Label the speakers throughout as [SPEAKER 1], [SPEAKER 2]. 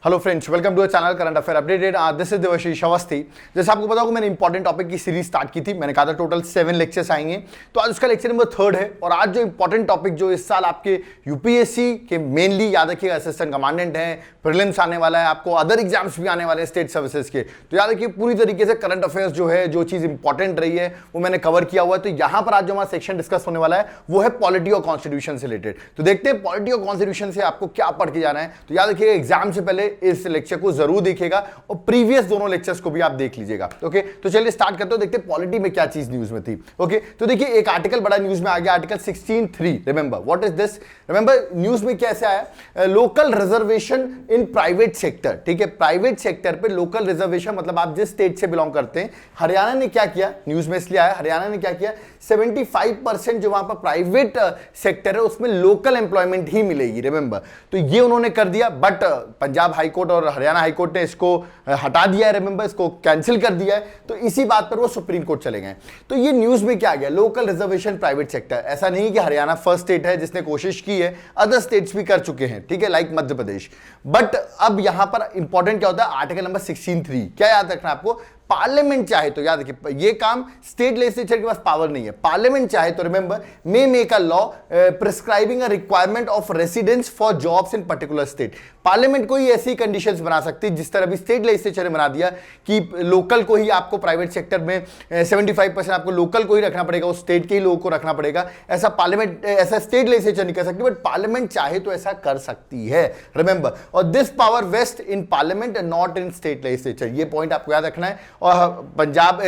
[SPEAKER 1] Hello friends, welcome to channel current affair updated. This is Devashish Awasthi. जैसे आपको पता होगा मैंने इंपॉर्टेंट टॉपिक की सीरीज स्टार्ट की थी। मैंने कहा था टोटल 7 लेक्चर्स आएंगे, तो आज उसका लेक्चर नंबर 3 है। और आज जो इंपॉर्टेंट टॉपिक जो इस साल आपके यूपीएससी के मेनली याद रखिएगा असिस्टेंट कमांडेंट है, प्रीलिम्स आने वाला है, आपको अदर एग्जाम्स भी आने वाले हैं स्टेट सर्विसेज के। तो याद रखिए पूरी तरीके से करंट अफेयर्स जो है, जो चीज इंपॉर्टेंट रही है वो मैंने कवर किया हुआ है। तो यहां पर आज जो हमारा सेक्शन डिस्कस होने वाला है वो है पॉलिटी और कॉन्स्टिट्यूशन से रिलेटेड। तो देखते हैं पॉलिटी और कॉन्स्टिट्यूशन से आपको क्या पढ़ के जाना है। तो याद रखिएगा एग्जाम से पहले इस लेक्चर को जरूर देखिएगा और प्रीवियस दोनों लेक्चर्स को भी आप देख लीजिएगा। ओके, तो चलिए स्टार्ट करते हैं। देखते हैं पॉलिटी में क्या चीज न्यूज में थी। ओके, तो देखिए एक आर्टिकल बड़ा न्यूज में आ गया, article 16(3). Remember what is this? Remember news में कैसे आया? Local reservation in private sector. ठीक है, प्राइवेट सेक्टर पे लोकल रिजर्वेशन मतलब आप जिस स्टेट से बिलोंग करते हैं। हरियाणा ने क्या किया, न्यूज में इसलिए आया, हरियाणा ने क्या किया, 75% जो वहां पर प्राइवेट सेक्टर है उसमें लोकल एम्प्लॉयमेंट ही मिलेगी। रिमेंबर, तो ये उन्होंने कर दिया, बट पंजाब हाईकोर्ट और हरियाणा हाईकोर्ट ने इसको हटा दिया है। रिमेंबर, इसको कैंसिल कर दिया है। तो इसी बात पर वो सुप्रीम कोर्ट चले गए। तो ये न्यूज में क्या आ गया, लोकल रिजर्वेशन प्राइवेट सेक्टर। ऐसा नहीं कि हरियाणा फर्स्ट स्टेट है जिसने कोशिश की है, अदर स्टेट्स भी कर चुके हैं, ठीक है, लाइक मध्य प्रदेश। बट अब यहां पर इंपॉर्टेंट क्या होता है, आर्टिकल नंबर 16(3). क्या याद रखना आपको, पार्लियामेंट चाहे तो, याद रखिए ये काम स्टेट लेजिस्लेचर के पास पावर नहीं है। पार्लियामेंट चाहे तो remember may make a law prescribing a requirement of residence for jobs in particular state. Parliament कोई ऐसी कंडीशंस बना सकती है जिस तरह भी स्टेट लेजिस्लेचर ने बना दिया कि लोकल को ही आपको प्राइवेट सेक्टर में 75% आपको लोकल को ही रखना पड़ेगा, उस स्टेट के ही लोगों को रखना पड़ेगा। ऐसा पार्लियामेंट, ऐसा स्टेट लेजिस्लेचर नहीं कर सकती, बट पार्लियामेंट चाहे तो ऐसा कर सकती है। रिमेंबर, और this power vest in parliament and not in state legislature. ये पॉइंट आपको याद रखना है। और पंजाब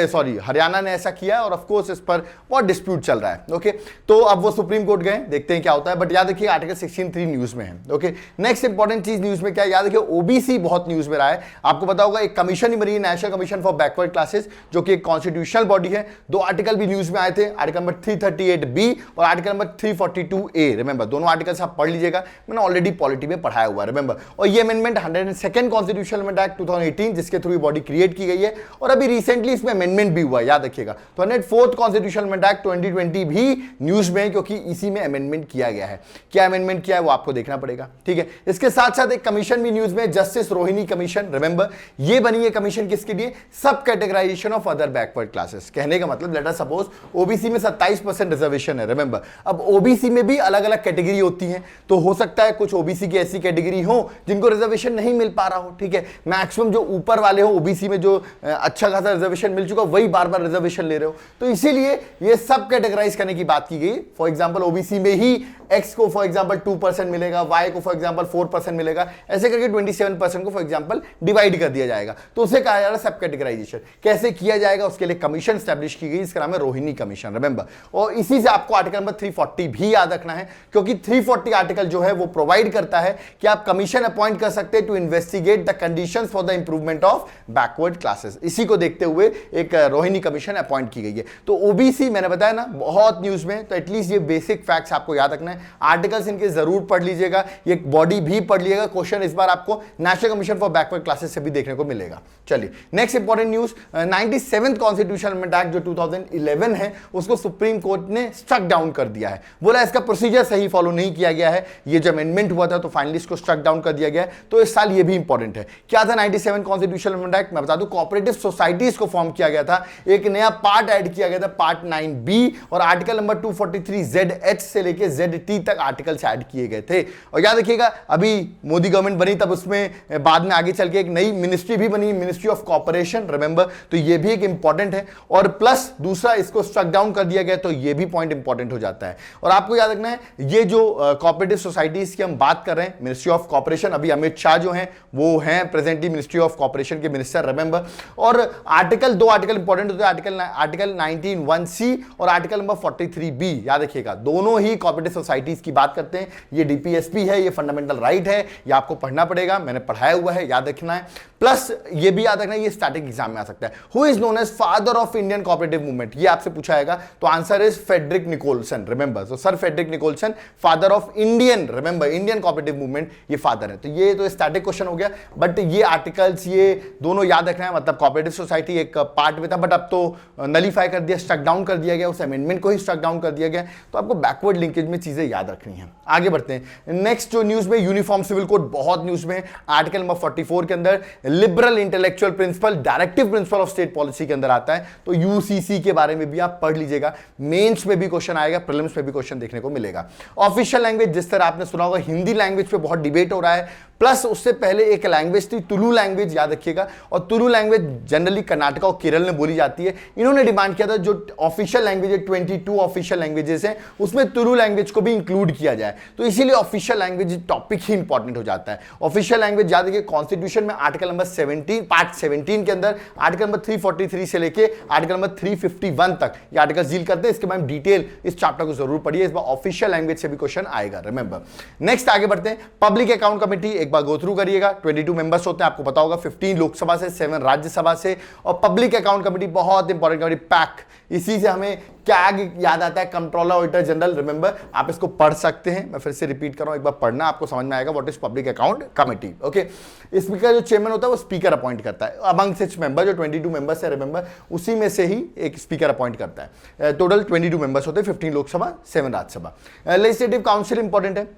[SPEAKER 1] हरियाणा ने ऐसा किया है और ऑफ कोर्स इस पर बहुत डिस्प्यूट चल रहा है। ओके, तो अब वो सुप्रीम कोर्ट गए, देखते हैं क्या होता है। बट याद रखिए आर्टिकल 16(3) न्यूज में है। ओके, नेक्स्ट इंपॉर्टेंट चीज न्यूज में क्या है, याद रखिए ओबीसी बहुत न्यूज में रहा है। आपको पता होगा एक कमीशन ही बनी है, national commission for backward classes, जो कि एक कॉन्स्टिट्यूशनल बॉडी है। 2 आर्टिकल भी न्यूज में आए थे, आर्टिकल नंबर 338B और आर्टिकल नंबर 342A। रिमेंबर, दोनों आर्टिकल्स आप पढ़ लीजिएगा, मैंने ऑलरेडी पॉलिटी में पढ़ाया हुआ है। रिमेंबर, और ये amendment 102nd constitutional amendment act 2018 जिसके थ्रू बॉडी क्रिएट की गई है। और अभी रिसेंटली इसमें अमेंडमेंट भी हुआ, याद रखिएगा। तो 104th कॉन्स्टिट्यूशनल अमेंडमेंट एक्ट 2020 भी न्यूज में है, क्योंकि इसी में अमेंडमेंट किया गया है। क्या अमेंडमेंट किया है वो आपको देखना पड़ेगा, ठीक है। इसके साथ साथ एक कमीशन भी न्यूज में, जस्टिस रोहिणी कमीशन। रिमेंबर, ये बनी है कमीशन किसके लिए, sub categorisation of other backward classes. कहने का मतलब लेट अस सपोज ओबीसी में 27% रिजर्वेशन है। रिमेंबर, अब ओबीसी में भी अलग अलग कैटेगरी होती है, तो हो सकता है कुछ ओबीसी की ऐसी कैटेगरी हो जिनको रिजर्वेशन नहीं मिल पा रहा हो, ठीक है। मैक्सिमम जो ऊपर वाले हो ओबीसी में, जो अच्छा खासा रिजर्वेशन मिल चुका, वही बार बार रिजर्वेशन ले रहे हो, तो इसीलिए ये सब कैटेगराइज करने की बात की गई। फॉर एग्जांपल ओबीसी में ही एक्स को फॉर एग्जांपल 2% मिलेगा, वाई को फॉर एग्जांपल 4% मिलेगा, ऐसे करके 27% को फॉर एग्जांपल डिवाइड कर दिया जाएगा। तो उसे कहा जा रहा है सब कैटेगराइजेशन। कैसे किया जाएगा उसके लिए कमीशन स्टैब्लिश की गई, इसका नाम है रोहिणी कमीशन। रिमेंबर, और इसी से आपको आर्टिकल नंबर 340 भी याद रखना है, क्योंकि 340 आर्टिकल जो है वो प्रोवाइड करता है कि आप कमीशन अपॉइंट कर सकते हैं to investigate the conditions for the improvement of backward classes. इसी को देखते हुए एक रोहिणी कमीशन अपॉइंट की गई है। तो ओबीसी मैंने बताया ना बहुत न्यूज में, तो एटलीस्ट ये बेसिक फैक्ट्स आपको याद रखना है। आर्टिकल्स इनके जरूर पढ़ लीजिएगा, ये बॉडी भी पढ़ लीजिएगा। क्वेश्चन इस बार आपको national commission for backward classes से भी देखने को मिलेगा। चलिए next important news, 97th constitutional amendment act जो 2011 है उसको सुप्रीम कोर्ट ने स्ट्रक डाउन कर दिया है। बोला इसका प्रोसीजर सही फॉलो नहीं किया गया है, ये जो अमेंडमेंट हुआ था तो फाइनली इसको स्ट्रक डाउन कर दिया गया है। तो इस साल ये भी इंपॉर्टेंट है। क्या था 97 कॉन्स्टिट्यूशनल अमेंडमेंट एक्ट, मैं बता दूं कोऑपरेटिव सोसाइटीज को फॉर्म किया गया था, एक नया पार्ट ऐड किया गया था, पार्ट 9B, और आर्टिकल नंबर 243ZH से लेके ZT तक आर्टिकल्स ऐड किए गए थे। और याद रखिएगा अभी मोदी गवर्नमेंट बनी तब उसमें बाद में आगे चल के एक नई मिनिस्ट्री भी बनी, मिनिस्ट्री ऑफ कॉर्पोरेशन। रिमेंबर, तो ये भी एक इंपॉर्टेंट है। और प्लस दूसरा इसको स्ट्रक डाउन कर दिया गया, तो ये भी पॉइंट इंपॉर्टेंट हो जाता है। और आपको याद रखना है ये जो कॉर्पोरेटिव सोसाइटीज की हम बात कर रहे हैं, मिनिस्ट्री ऑफ कॉर्पोरेशन, अभी अमित शाह जो हैं वो हैं प्रेजेंटली मिनिस्ट्री ऑफ कॉर्पोरेशन के मिनिस्टर। रिमेंबर, और आर्टिकल 2 आर्टिकल इंपॉर्टेंट होते हैं, आर्टिकल 19(1)C और आर्टिकल नंबर 43B। याद रखिएगा दोनों ही कॉर्पोरेटिव सोसाइटीज की बात करते हैं। ये डीपीएसपी है, ये फंडामेंटल राइट है, ये आपको पढ़ना पड़ेगा, मैंने पढ़ाया हुआ है, याद रखना है। प्लस ये भी याद रखना है, ये स्टैटिक एग्जाम में आ सकता है। Who is known as father of Indian cooperative movement, ये आपसे पूछा जाएगा, तो answer is Frederick Nicholson. Remember, so sir Frederick Nicholson, father of Indian, remember Indian cooperative movement, ये फादर है। तो ये तो स्टैटिक क्वेश्चन हो गया, बट ये आर्टिकल्स ये दोनों याद रखना है। मतलब कोऑपरेटिव सोसाइटी एक पार्ट में था, बट अब तो नलीफाई कर दिया, स्ट्रक डाउन कर दिया गया, उस अमेंडमेंट को ही स्ट्रक डाउन कर दिया गया। तो आपको बैकवर्ड लिंकेज में चीजें चीजें याद रखनी है। आगे बढ़ते हैं। नेक्स्ट जो न्यूज में यूनिफॉर्म सिविल कोड बहुत न्यूज में, आर्टिकल नंबर 44 के अंदर liberal intellectual principle, directive principle of state policy के अंदर आता है। तो यूसीसी के बारे में भी आप पढ़ लीजिएगा, मेंस में भी क्वेश्चन आएगा, प्रीलिम्स में भी क्वेश्चन देखने को मिलेगा। ऑफिशियल लैंग्वेज जिस तरह आपने सुना होगा, हिंदी लैंग्वेज पे बहुत डिबेट हो रहा है, प्लस उससे पहले एक लैंग्वेज थी तुलु लैंग्वेज, याद रखिएगा। और तुलु लैंग्वेज जनरली कर्नाटक और केरल में बोली जाती है। इन्होंने डिमांड किया था जो ऑफिशियल लैंग्वेज है, 22 ऑफिशियल लैंग्वेजेस हैं, उसमें तुलु लैंग्वेज को भी इंक्लूड किया जाए। तो इसीलिए ऑफिशियल लैंग्वेज टॉपिक ही इंपॉर्टेंट हो जाता है। ऑफिशियल लैंग्वेज याद रखिए, कॉन्स्टिट्यूशन में आर्टिकल नंबर 17 पार्ट 17 के अंदर आर्टिकल नंबर 343 से लेके आर्टिकल नंबर 351 तक ये आर्टिकल डील करते हैं। इसके बाद डिटेल इस चैप्टर को जरूर पढ़िए, इस बार ऑफिशियल लैंग्वेज से भी क्वेश्चन आएगा, रिमेंबर। नेक्स्ट आगे बढ़ते हैं। पब्लिक अकाउंट कमेटी एक बार गो थ्रू करिएगा। 22 मेंबर्स होते हैं, आपको पता होगा, 15 लोकसभा से, 7 राज्यसभा से। और पब्लिक अकाउंट कमेटी बहुत इंपॉर्टेंट कमेटी, पैक। इसी से हमें क्या याद आता है, कंट्रोलर ऑडिटर जनरल, रिमेंबर। आप इसको पढ़ सकते हैं, मैं फिर से रिपीट कर रहा हूं, एक बार पढ़ना, आपको समझ में आएगा what is public account committee. Okay, इसका जो चेयरमैन होता है वो स्पीकर अपॉइंट करता है अमंग सिक्स मेंबर, जो 22 मेंबर्स है, रिमेंबर, उसी में से ही एक स्पीकर अपॉइंट करता है। टोटल 22 मेंबर्स होते हैं, 15 Lok Sabha, 7 Rajya Sabha. Legislative council important है।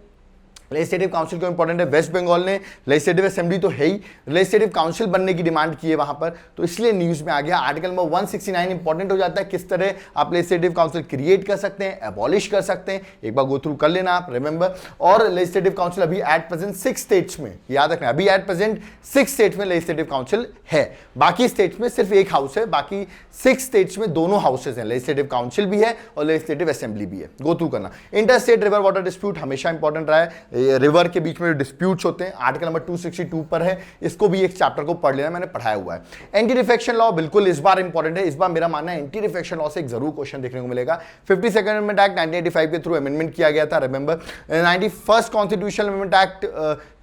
[SPEAKER 1] लेजिस्लेटिव काउंसिल क्यों इंपॉर्टेंट है? वेस्ट बंगाल ने लेजिस्लेटिव असेंबली तो है ही, लेजिस्लेटिव काउंसिल बनने की डिमांड की है वहां पर, तो इसलिए न्यूज में आ गया। आर्टिकल नंबर 169 इंपॉर्टेंट हो जाता है, किस तरह आप लेजिस्लेटिव काउंसिल क्रिएट कर सकते हैं, एबॉलिश कर सकते हैं, एक बार गो थ्रू कर लेना आप, रिमेंबर। और लेजिस्लेटिव काउंसिल अभी एट प्रेजेंट 6 स्टेट्स में, याद रखना, अभी एट प्रेजेंट 6 स्टेट्स में लेजिस्लेटिव काउंसिल है। बाकी स्टेट्स में सिर्फ एक हाउस है, बाकी 6 स्टेट्स में दोनों हाउसेज हैं, लेजिस्लेटिव काउंसिल भी है और लेजिस्लेटिव असेंबली भी है। गो थ्रू करना। Inter state river water dispute हमेशा इंपॉर्टेंट रहा है, रिवर के बीच में जो डिस्प्यूट्स होते हैं, आर्टिकल नंबर 262 पर है, इसको भी एक चैप्टर को पढ़ लेना, मैंने पढ़ाया हुआ है। एंटी डिफेक्शन लॉ बिल्कुल इस बार इंपॉर्टेंट है। इस बार मेरा मानना है एंटी डिफेक्शन लॉ से एक जरूर क्वेश्चन देखने को मिलेगा। 52nd अमेंडमेंट एक्ट 1985 के थ्रू अमेंडमेंट किया गया था, remember. 91st constitutional amendment act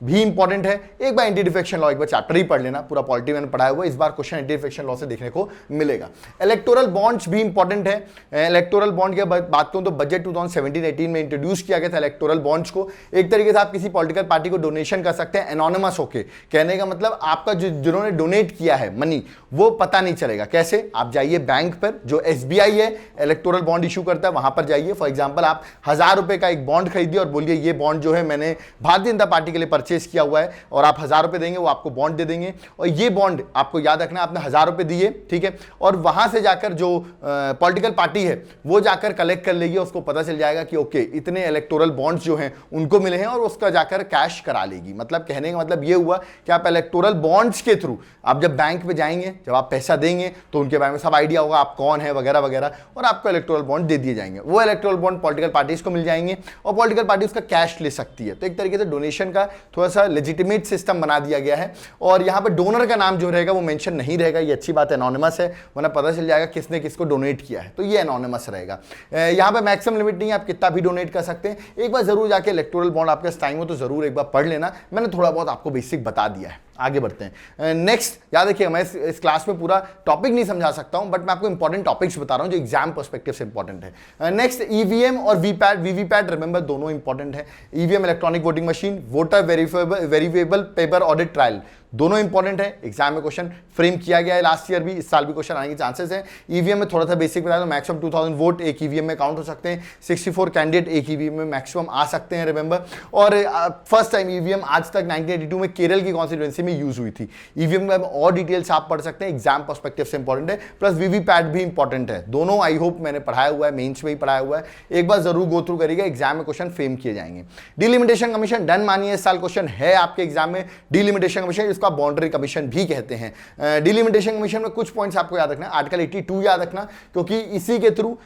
[SPEAKER 1] भी इंपॉर्टेंट है। एक बार एंटी डिफेक्शन लॉ एक बार चैप्टर ही पढ़ लेना, पूरा पॉलिटी मैंने पढ़ाया हुआ है, इस बार क्वेश्चन एंटी डिफेक्शन लॉ से देखने को मिलेगा। इलेक्टोरल बॉन्ड्स भी इंपॉर्टेंट है। इलेक्टोरल बॉन्ड की बात करूं तो बजट 2017-18 में इंट्रोड्यूस किया गया था इलेक्टोरल बॉन्ड्स को। एक तरीके से आप किसी पॉलिटिकल पार्टी को डोनेशन कर सकते हैं एनोनिमस होके। कहने का मतलब आपका जिन्होंने डोनेट किया है मनी, वो पता नहीं चलेगा। कैसे? आप जाइए बैंक पर, जो एसबीआई है इलेक्टोरल बॉन्ड इशू करता है, वहां पर जाइए। फॉर एग्जांपल आप 1000 रुपए का एक बॉन्ड खरीदिए और बोलिए ये बॉन्ड जो है मैंने भारतीय जनता पार्टी के लिए परचेज किया हुआ है, और आप 1000 रुपए देंगे, वो आपको बॉन्ड दे देंगे। और ये बॉन्ड आपको याद रखना, आपने 1000 रुपए दिए, ठीक है, और वहां से जाकर जो पॉलिटिकल पार्टी है वो जाकर कलेक्ट कर लेगी, उसको पता चल जाएगा कि ओके इतने इलेक्टोरल बॉन्ड्स जो हैं उनको मिले हैं, और उसका जाकर कैश करा लेगी। मतलब कहने का मतलब ये हुआ कि आप इलेक्टोरल बॉन्ड्स के थ्रू आप जब बैंक पे जाएंगे, जब आप पैसा देंगे तो उनके बारे में सब आइडिया होगा, आप कौन है वगैरह वगैरह, और आपको इलेक्टोरल बॉन्ड दे दिए जाएंगे। वो इलेक्टोरल बॉन्ड पॉलिटिकल पार्टीज को मिल जाएंगे और पॉलिटिकल पार्टी उसका कैश ले सकती है। तो एक तरीके से डोनेशन का थोड़ा सा लेजिटिमेट सिस्टम बना दिया गया है। और यहाँ पे डोनर का नाम जो रहेगा वो मेंशन नहीं रहेगा, ये अच्छी बात है, एनोनिमस है, वरना पता चल जाएगा किसने किसको डोनेट किया है, तो ये एनोनिमस रहेगा। यहाँ पे मैक्सिमम लिमिट नहीं है, आप कितना भी डोनेट कर सकते हैं। एक बार जरूर जाके इलेक्टोरल बॉन्ड आपके टाइम हो तो जरूर एक बार पढ़ लेना, मैंने थोड़ा बहुत आपको बेसिक बता दिया है। आगे बढ़ते हैं। नेक्स्ट याद रखिएगा, मैं इस क्लास में पूरा टॉपिक नहीं समझा सकता हूं, बट मैं आपको इंपॉर्टेंट टॉपिक्स बता रहा हूं जो एग्जाम पर्सपेक्टिव से इंपॉर्टेंट है। नेक्स्ट ईवीएम और वीवीपैट रिमेंबर दोनों इंपॉर्टेंट है। EVM electronic voting machine, voter verifiable paper audit trial, दोनों इंपॉर्टेंट है। एग्जाम में क्वेश्चन फ्रेम किया गया है लास्ट ईयर भी, इस साल भी क्वेश्चन आने के चांसेस हैं। ईवीएम में थोड़ा सा बेसिक बता दो, मैक्सिमम 2000 वोट एक ईवीएम में काउंट हो सकते हैं, 64 कैंडिडेट एक ईवीएम में मैक्सिमम आ सकते हैं, रिमेंबर। और फर्स्ट टाइम ईवीएम आज तक 1982 में केरल की कॉन्स्टिट्यूएंसी में यूज हुई थी। ईवीएम में और डिटेल्स आप पढ़ सकते हैं, एग्जाम पर्सपेक्टिव से इंपॉर्टेंट है। प्लस वीवीपैट भी इंपॉर्टेंट है, दोनों आई होप मैंने पढ़ाया हुआ है, मेंस में ही पढ़ाया हुआ है, एक बार जरूर गो थ्रू करिएगा, एग्जाम में क्वेश्चन फ्रेम किए जाएंगे। डिलिमिटेशन कमीशन डन मानिए, इस साल क्वेश्चन है आपके एग्जाम में। डिलिमिटेशन कमीशन, इसका बाउंड्री कमीशन भी कहते हैं। डिलिमिटेशन कमीशन में कुछ पॉइंट्स आपको याद रखना है, आर्टिकल 82 याद रखना, क्योंकि इसी के थ्रू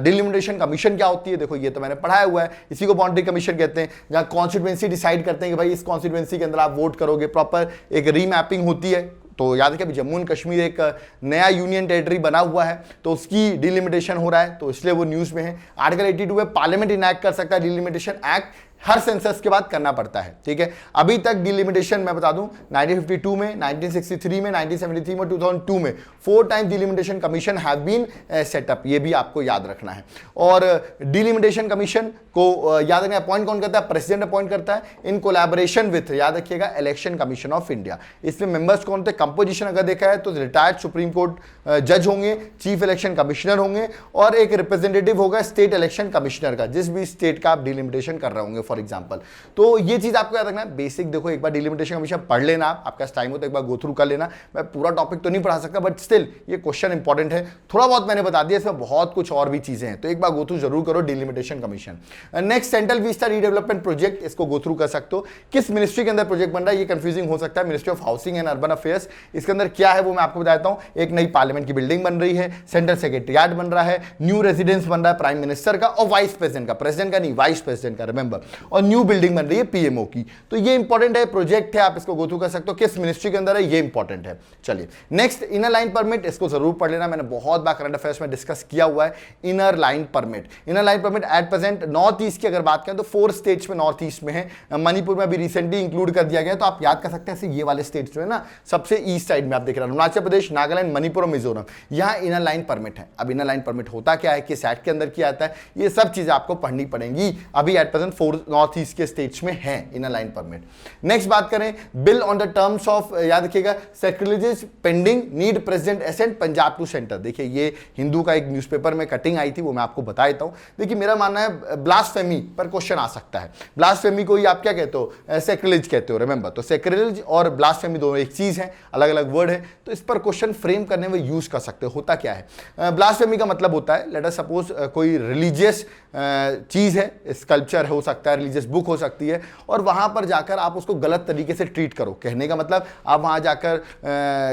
[SPEAKER 1] डिलिमिटेशन कमीशन क्या होती है, देखो ये तो मैंने पढ़ाया हुआ है, इसी को बाउंड्री कमीशन कहते हैं, जहां कॉन्स्टिट्यूएंसी डिसाइड करते हैं कि भाई इस कॉन्स्टिट्यूएंसी के अंदर आप वोट करोगे, प्रॉपर एक रीमैपिंग होती है। तो याद रखिए, जम्मू एंड कश्मीर एक नया यूनियन टेरिटरी बना हुआ है, तो उसकी डिलिमिटेशन हो रहा है, तो इसलिए वो न्यूज में है। आर्टिकल 82 में पार्लियामेंट इनैक्ट कर सकता है डिलिमिटेशन एक्ट, हर सेंसस के बाद करना पड़ता है, ठीक है। अभी तक डिलिमिटेशन मैं बता दूं 1952 में, 1963 में, 1973 में, 2002 में 4 time delimitation commission have been set up, ये भी आपको याद रखना है। और डिलिमिटेशन कमीशन को याद रखना, अपॉइंट कौन करता है? प्रेसिडेंट अपॉइंट करता है इन कोलैबोरेशन विथ, याद रखिएगा, इलेक्शन कमीशन ऑफ इंडिया। इसमें मेंबर्स कौन थे? कंपोजिशन अगर देखा है तो रिटायर्ड सुप्रीम कोर्ट जज होंगे, चीफ इलेक्शन कमिश्नर होंगे और एक रिप्रेजेंटेटिव होगा स्टेट इलेक्शन कमिश्नर का, जिस भी स्टेट का आप डिलिमिटेशन कर रहे होंगे फॉर एग्जांपल। तो ये चीज आपको याद रखना है। बेसिक देखो, एक बार डिलिमिटेशन कमीशन पढ़ लेना, आपका टाइम हो तो एक बार गो थ्रू कर लेना। मैं पूरा टॉपिक तो नहीं पढ़ा सकता, बट स्टिल ये क्वेश्चन इंपॉर्टेंट है। थोड़ा बहुत मैंने बता दिया, इसमें बहुत कुछ और भी चीजें हैं, तो एक बार गो थ्रू जरूर करो delimitation commission. Next, central Vista redevelopment project, इसको गो थ्रू कर सकते हो। किस मिनिस्ट्री के अंदर प्रोजेक्ट बन रहा है ये कंफ्यूजिंग हो सकता है। Ministry of housing and urban affairs, इसके अंदर क्या है वो मैं आपको बताता हूं। एक नई पार्लियामेंट की बिल्डिंग बन रही है, सेंट्रल सेक्रेटरिएट बन रहा है, न्यू रेजिडेंस बन रहा है प्राइम मिनिस्टर का और वाइस प्रेसिडेंट का, प्रेसिडेंट का नहीं वाइस प्रेसिडेंट का, रिमेंबर, और न्यू बिल्डिंग बन रही है पीएमओ की। तो ये इंपॉर्टेंट है, प्रोजेक्ट है, आप इसको गो थ्रू कर सकते हो। किस मिनिस्ट्री के अंदर है ये इंपॉर्टेंट है। चलिए नेक्स्ट, इनर लाइन परमिट, इसको जरूर पढ़ लेना, मैंने बहुत बार करंट अफेयर्स में डिस्कस किया हुआ है। Inner line permit, inner line permit at present north east की अगर बात करें तो 4 स्टेट्स में नॉर्थ ईस्ट में है, मणिपुर में भी रिसेंटली इंक्लूड कर दिया गया, तो आप याद कर सकते हैं ये वाले स्टेट्स जो है ना सबसे ईस्ट साइड में आप देख रहे हैं, अरुणाचल प्रदेश, नागालैंड, मणिपुर और मिजोरम, यहां इनर लाइन परमिट है। अब इनर लाइन परमिट होता क्या है, किस एक्ट के अंदर किया जाता है, ये सब चीजें आपको पढ़नी पड़ेंगी। अभी एट प्रेजेंट 4 नॉर्थ ईस्ट के स्टेट्स में है इनर लाइन परमिट। नेक्स्ट बात करें, bill on the terms of, याद रखिएगा, sacrileges pending need president assent Punjab to centre. देखिए ये हिंदू का एक न्यूज़पेपर में कटिंग आई थी, वो मैं आपको बता देता हूं। देखिए मेरा मानना है ब्लास्फेमी पर क्वेश्चन आ सकता है। ब्लास्फेमी को ही आप क्या कहते हो? सैक्रिलेज कहते हो, रिमेंबर। तो सैक्रिलेज और ब्लास्फेमी दोनों एक चीज है, अलग अलग वर्ड है, तो इस पर क्वेश्चन फ्रेम करने में यूज कर सकते हो। होता क्या है, ब्लास्फेमी का मतलब होता है, लेट अस सपोज कोई रिलीजियस चीज है, स्कल्पचर हो सकता है, रिलीजियस बुक हो सकती है, और वहां पर जाकर आप उसको गलत तरीके से ट्रीट करो। कहने का मतलब आप वहां जाकर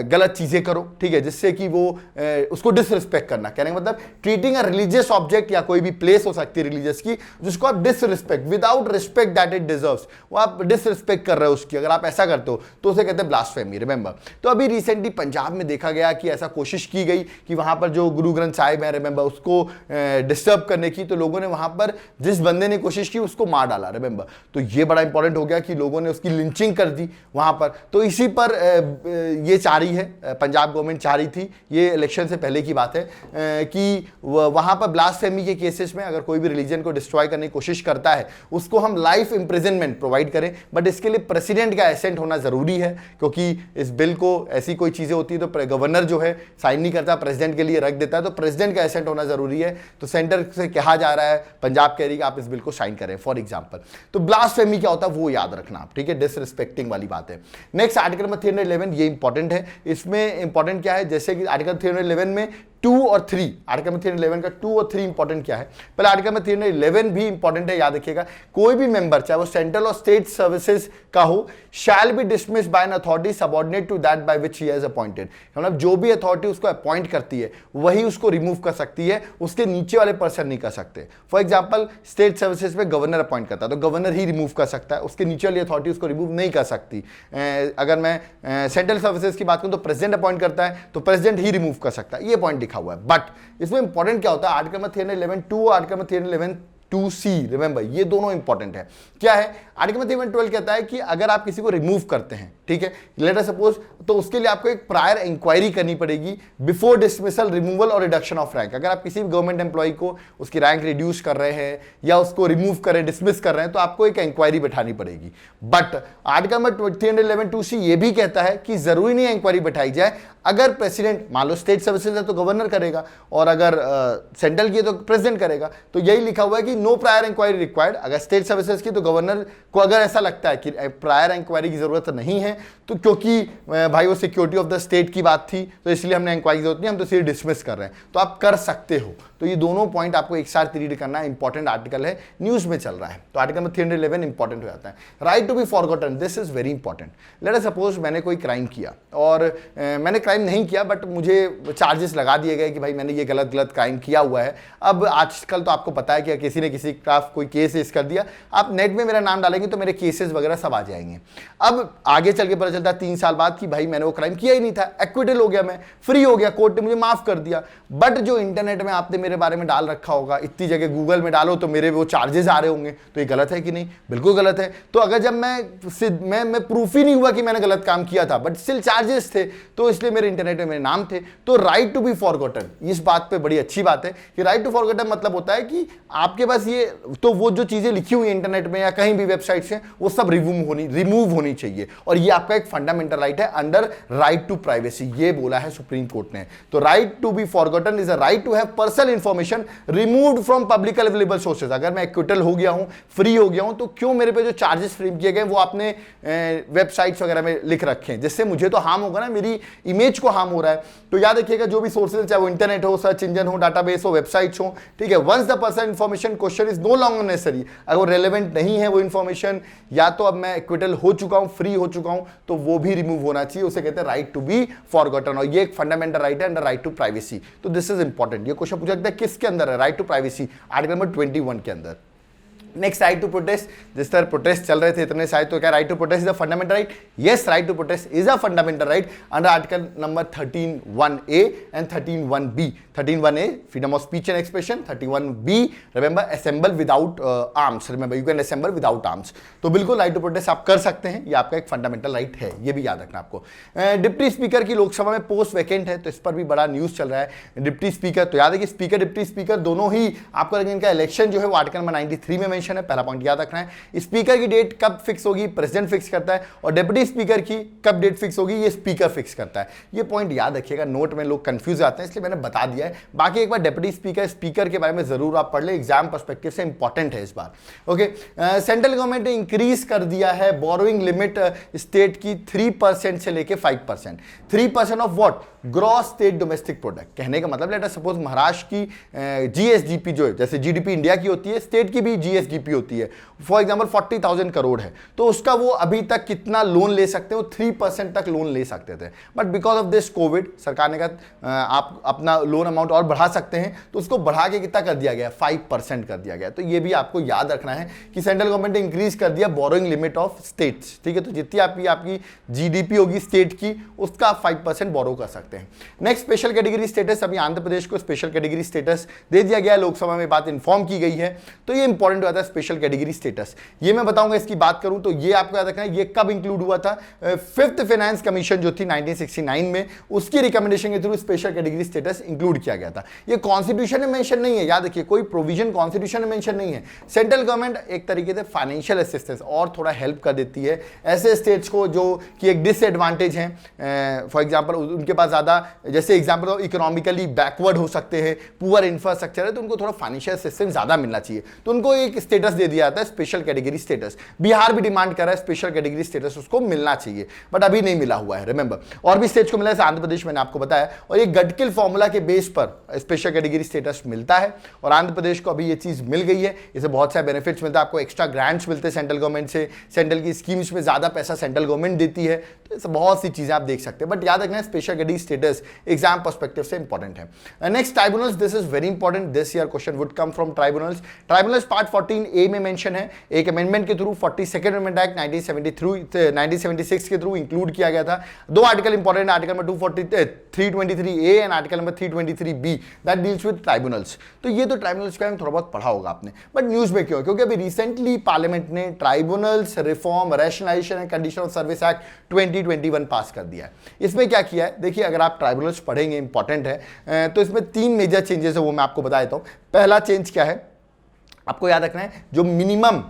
[SPEAKER 1] गलत चीजें करो, ठीक है, जिससे कि वो उसको डिसरिस्पेक्ट करना। कहने का मतलब ट्रीटिंग अ रिलीजियस ऑब्जेक्ट या कोई भी प्लेस हो सकती है रिलीजियस की, जिसको आप disrespect, without respect that it deserves, वो आप डिसरिस्पेक्ट कर रहे हो उसकी, अगर आप ऐसा करते हो तो उसे कहते हैं ब्लास्फेमी, रिमेंबर। तो अभी रिसेंटली पंजाब में देखा गया कि ऐसा कोशिश की गई कि वहां पर जो गुरु ग्रंथ साहिब है, रिमेंबर, उसको डिस्टर्ब करने की, तो लोगों ने वहां पर जिस बंदे ने कोशिश की उसको मार डाला, रिमेंबर। तो ये बड़ा इंपॉर्टेंट हो गया कि लोगों ने उसकी लिंचिंग कर दी वहां पर। तो इसी पर ये चाह रही है, पंजाब गवर्नमेंट चाह रही थी, ये इलेक्शन से पहले की बात है, कि वहां पर ब्लास्फेमी के केसेस में अगर कोई भी रिलीजन को डिस्ट्रॉय करने की कोशिश करता है उसको हम लाइफ इंप्रिजनमेंट प्रोवाइड करें, बट इसके लिए प्रेसिडेंट का एसेंट होना जरूरी है, क्योंकि इस बिल को ऐसी कोई चीजें होती है तो गवर्नर जो है साइन नहीं करता, प्रेसिडेंट के लिए रख देता है, तो प्रेसिडेंट का एसेंट होना जरूरी है। तो सेंटर से कहा जा रहा है, पंजाब कह रही है कि आप इस बिल को साइन करें फॉर एग्जांपल। तो ब्लास्फेमी क्या होता है वो याद रखना आप, ठीक है, डिसरिस्पेक्टिंग वाली बात है। नेक्स्ट आर्टिकल नंबर 311, ये इंपॉर्टेंट है। इसमें इंपॉर्टेंट क्या है, जैसे कि आर्टिकल 311 में 2 और 3, आर्टिकल में 311 का 2 और 3 इंपॉर्टेंट क्या है, पहले आर्टिकल में 311 भी इंपॉर्टेंट है, याद रखिएगा। कोई भी मेंबर चाहे वो सेंट्रल और स्टेट सर्विसेज का हो, shall be dismissed by an authority subordinate to that by which he has appointed. मतलब जो भी अथॉरिटी उसको अपॉइंट करती है वही उसको रिमूव कर सकती है, उसके नीचे वाले पर्सन नहीं कर सकते। फॉर एग्जांपल स्टेट सर्विसेज में गवर्नर अपॉइंट करता है तो गवर्नर ही रिमूव कर सकता है, उसके नीचे वाली अथॉरिटी उसको रिमूव नहीं कर सकती। अगर मैं सेंट्रल सर्विसेज की बात करूं तो प्रेसिडेंट अपॉइंट करता है तो प्रेसिडेंट ही रिमूव कर सकता है, ये पॉइंट लिखा हुआ है। बट इसमें इंपॉर्टेंट क्या होता है, आर्टिकल में 311(2) आर्टिकल में 311(2)(c), रिमेंबर ये दोनों इंपॉर्टेंट है। क्या है, आर्टिकल में 312 कहता है कि अगर आप किसी को रिमूव करते हैं, ठीक है, लेट अस सपोज, तो उसके लिए आपको एक प्रायर इंक्वायरी करनी पड़ेगी बिफोर डिसमिसल, रिमूवल और रिडक्शन ऑफ रैंक। अगर आप किसी भी गवर्नमेंट एम्प्लॉय को उसकी रैंक रिड्यूस कर रहे हैं या उसको रिमूव कर रहे हैं, डिसमिस कर रहे हैं, तो आपको एक इंक्वायरी बैठानी पड़ेगी। बट आर्टिकल में 311(2)(c) ये भी कहता है कि जरूरी नहीं इंक्वायरी बैठाई जाए। अगर प्रेसिडेंट, मान लो स्टेट सर्विसेज है तो गवर्नर करेगा, और अगर सेंट्रल की है तो प्रेसिडेंट करेगा। तो यही लिखा हुआ है कि नो प्रायर इंक्वायरी रिक्वायर्ड। अगर स्टेट सर्विसेज की तो गवर्नर को अगर ऐसा लगता है कि प्रायर इंक्वायरी की जरूरत नहीं है, तो क्योंकि भाई वो सिक्योरिटी ऑफ द स्टेट की बात थी तो इसलिए हमने इंक्वायरी जरूरत नहीं, हम तो सिर्फ डिसमिस कर रहे हैं, तो आप कर सकते हो। तो ये दोनों पॉइंट आपको एक साथ रीड करना है, इंपॉर्टेंट आर्टिकल है, न्यूज में चल रहा है। तो आर्टिकल में 311 इंपॉर्टेंट हो जाता है। Right to be forgotten, this is very important. Let us suppose मैंने कोई क्राइम किया, और मैंने क्राइम नहीं किया बट मुझे चार्जेस लगा दिए गए कि भाई मैंने ये गलत क्राइम किया हुआ है। अब आजकल तो आपको पता है कि किसी ने किसी का कोई केस कर दिया, आप नेट में मेरा नाम डालेंगे तो मेरे केसेस वगैरह सब आ जाएंगे। अब आगे चल के पता चलता है 3 साल बाद कि भाई मैंने वो क्राइम किया ही नहीं था, एक्विटल हो गया, मैं फ्री हो गया, कोर्ट ने मुझे माफ कर दिया। बट जो इंटरनेट में आपने मेरे बारे में डाल रखा होगा, इतनी जगह गूगल में डालो तो मेरे वो चार्जेस आ रहे होंगे, तो ये गलत है कि नहीं? बिल्कुल गलत है। तो अगर जब मैं प्रूफ ही नहीं हुआ कि मैंने गलत काम किया था, बट स्टिल चार्जेस थे, तो इसलिए मेरे इंटरनेट में मेरे नाम थे। तो राइट टू बी फॉरगॉटन, इस बात पे बड़ी अच्छी बात है कि राइट टू फॉरगॉटन मतलब होता है कि आपके पास ये, तो वो जो चीजें लिखी हुई इंटरनेट में या कहीं भी वेबसाइट से, वो सब रिमूव होनी चाहिए, और ये आपका एक फंडामेंटल राइट है अंडर राइट टू प्राइवेसी, ये बोला है सुप्रीम कोर्ट ने। तो right to be forgotten is a right to have personal information removed from public available sources. अगर मैं एक्विटल हो गया हूं, फ्री हो गया हूं, तो क्यों मेरे पे जो चार्जेस फ्रेम किए गए वो आपने वेबसाइट्स वगैरह में लिख रखे हैं, जिससे मुझे तो हार्म होगा ना, मेरी इमेज को हार्म हो रहा है। तो याद रखिएगा, जो भी सोर्सेज, चाहे वो इंटरनेट हो, सर्च इंजन हो, डाटाबेस हो, वेबसाइट्स हो, ठीक है, once the personal information question is no longer necessary, अगर वो रेलेवेंट नहीं है वो इंफॉर्मेशन, या तो अब मैं एक्विटल हो चुका हूं, फ्री हो चुका हूं, तो वो भी रिमूव होना चाहिए, उसे कहते हैं राइट टू बी फॉरगॉटन, और ये एक फंडामेंटल राइट है अंडर राइट टू प्राइवेसी। तो दिस इज इंपॉर्टेंट। ये क्वेश्चन पूछा जाता है किसके अंदर है? Right to privacy, article number 21 के अंदर। Next, right to protest. जिस तरह प्रोटेस्ट चल रहे थे इतने सारे, तो क्या right to protest is a fundamental right? Yes, right to protest is a fundamental right under article number 13(1)A and 13(1)B। 13(1)A freedom of speech and expression, 13(1)B remember assemble without arms, remember you can assemble without arms. तो बिल्कुल right to protest आप कर सकते हैं, ये आपका एक fundamental right है, ये भी याद रखना आपको। डिप्टी स्पीकर की लोकसभा में पोस्ट वैकेंट है, तो इस पर भी बड़ा न्यूज चल रहा है। डिप्टी स्पीकर, तो याद है कि स्पीकर, डिप्टी स्पीकर दोनों ही आपको, लेकिन इनका इलेक्शन जो है वो आर्टिकल नंबर 93 में मेंशन है, पहला पॉइंट याद रखना है। स्पीकर की डेट कब फिक्स होगी, प्रेसिडेंट फिक्स करता है, और डिप्टी स्पीकर की कब डेट फिक्स होगी, ये स्पीकर फिक्स करता है। ये पॉइंट याद रखिएगा, नोट में लोग कंफ्यूज आते हैं, इसलिए मैंने बता दिया है। बाकी एक बार डिप्टी स्पीकर, स्पीकर के बारे में जरूर आप पढ़ ले, एग्जाम पर्सपेक्टिव से इंपॉर्टेंट है इस बार। ओके, सेंट्रल गवर्नमेंट ने इंक्रीज कर दिया है बोरोइंग लिमिट स्टेट की 3% से लेके 5%। 3% of what? Gross state domestic product. कहने का मतलब, लेट अस सपोज महाराष्ट्र की जीएसडीपी जो है, जैसे जीडीपी इंडिया की होती है, स्टेट की भी जीएसडीपी होती है, फॉर एग्जांपल 40,000 करोड़ है, तो उसका वो अभी तक कितना लोन ले सकते हो? 3% तक लोन ले सकते थे, but because of this Covid सरकार ने कहा आप अपना लोन अमाउंट और बढ़ा सकते हैं, तो उसको बढ़ा के कितना कर दिया गया? 5% कर दिया गया। तो ये भी आपको याद रखना है कि सेंट्रल गवर्नमेंट ने इंक्रीज कर दिया बोरोइंग लिमिट ऑफ स्टेट्स, ठीक है। तो जितनी आपकी जीडीपी होगी स्टेट की, उसका 5% बोरो कर सकते हैं। Next, special category status. अभी आंध्र प्रदेश को स्पेशल कैटेगरी स्टेटस दे दिया गया, लोकसभा में बात इन्फॉर्म की गई है, तो ये इंपॉर्टेंट हो जाता है स्पेशल कैटेगरी स्टेटस। ये मैं बताऊंगा, इसकी बात करूं तो ये आपको याद रखना है, ये कब इंक्लूड हुआ था? 5th फाइनेंस कमीशन जो थी 1969 में, उसकी रिकमेंडेशन के through special category status include किया गया था। ये कॉन्स्टिट्यूशन में मेंशन नहीं है, याद रखिए, कोई प्रोविजन कॉन्स्टिट्यूशन में मेंशन नहीं है। सेंट्रल गवर्नमेंट एक तरीके से फाइनेंशियल असिस्टेंस और थोड़ा हेल्प कर देती है ऐसे स्टेट्स को जो कि एक डिसएडवांटेज हैं, फॉर एग्जांपल उनके पास ज्यादा, जैसे एग्जांपल इकोनॉमिकली बैकवर्ड हो सकते हैं, पुअर इंफ्रास्ट्रक्चर है, तो उनको थोड़ा फाइनेंशियल असिस्टेंस ज्यादा मिलना चाहिए, तो उनको एक स्टेटस दे दिया जाता है स्पेशल कैटेगरी स्टेटस। बिहार भी डिमांड कर रहा है स्पेशल कैटेगरी स्टेटस उसको मिलना चाहिए, बट अभी नहीं मिला हुआ है, रिमेंबर। और भी स्टेट्स को मिला है, आंध्र प्रदेश मैंने आपको बताया, और ये गटकिल फॉर्मूला के बेस पर स्पेशल कैटेगरी स्टेटस मिलता है, और आंध्र प्रदेश को अभी ये चीज मिल गई है। इससे बहुत सारे बेनिफिट्स मिलते हैं, आपको एक्स्ट्रा ग्रांट्स मिलते हैं सेंट्रल गवर्नमेंट से, सेंट्रल की स्कीम्स में ज्यादा पैसा सेंट्रल गवर्नमेंट देती है, तो बहुत सी चीजें आप देख सकते हैं, बट याद रखना है special category status exam perspective से इंपॉर्टेंट है। Next, tribunals. This is very important, this year question would come from tribunals. Tribunals part 14A में मेंशन है, एक अमेंडमेंट के थ्रू 42nd अमेंडमेंट एक्ट 1976 के थ्रू इंक्लूड किया गया था। दो article important, article number 323A and article number 323B that deals with tribunals. तो ये तो ट्राइब्यूनल्स का थोड़ा बहुत पढ़ा होगा आपने, बट न्यूज में क्यों? क्योंकि अभी रिसेंटली पार्लियामेंट ने tribunals reform, rationalisation and condition of service act 2021 pass कर दिया है। इसमें क्या किया है? देखिए, अगर आप ट्राइब्यूनल्स पढ़ेंगे, इंपॉर्टेंट है, तो इसमें 3 मेजर चेंजेस है, वो मैं आपको बता देता हूं। पहला चेंज क्या है आपको याद रखना है, जो मिनिमम